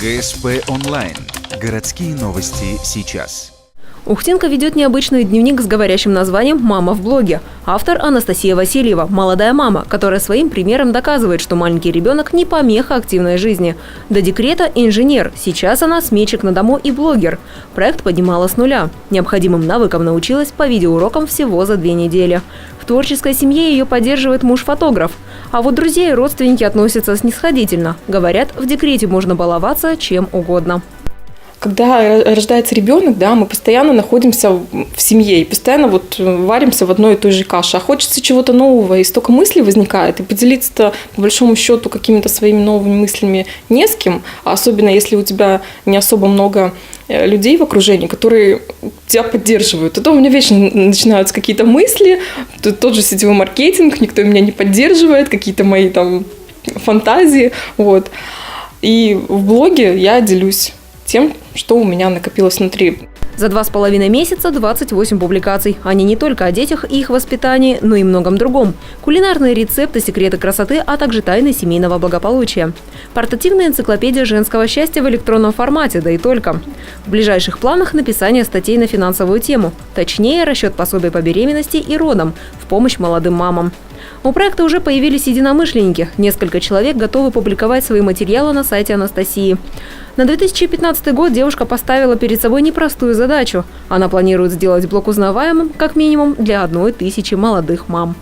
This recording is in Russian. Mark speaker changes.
Speaker 1: ГСП онлайн. Городские новости сейчас.
Speaker 2: Ухтинка ведет необычный дневник с говорящим названием «Мама в блоге». Автор Анастасия Васильева – молодая мама, которая своим примером доказывает, что маленький ребенок не помеха активной жизни. До декрета – инженер. Сейчас она сметчик на дому и блогер. Проект поднимала с нуля. Необходимым навыкам научилась по видеоурокам всего за 2 недели. В творческой семье ее поддерживает муж-фотограф. А вот друзья и родственники относятся снисходительно. Говорят, в декрете можно баловаться чем угодно.
Speaker 3: Когда рождается ребенок, да, мы постоянно находимся в семье и постоянно варимся в одной и той же каше. А хочется чего-то нового, и столько мыслей возникает. И поделиться-то, по большому счету, какими-то своими новыми мыслями не с кем. А особенно, если у тебя не особо много людей в окружении, которые тебя поддерживают. А то у меня вечно начинаются какие-то мысли, тот же сетевой маркетинг, никто меня не поддерживает, какие-то мои там фантазии. Вот. И в блоге я делюсь тем, что у меня накопилось внутри.
Speaker 2: За 2,5 месяца 28 публикаций. Они не только о детях и их воспитании, но и многом другом. Кулинарные рецепты, секреты красоты, а также тайны семейного благополучия. Портативная энциклопедия женского счастья в электронном формате, да и только. В ближайших планах написание статей на финансовую тему. Точнее, расчет пособий по беременности и родам в помощь молодым мамам. У проекта уже появились единомышленники. Несколько человек готовы публиковать свои материалы на сайте Анастасии. На 2015 год девушка поставила перед собой непростую задачу. Она планирует сделать блог узнаваемым, как минимум, для 1000 молодых мам.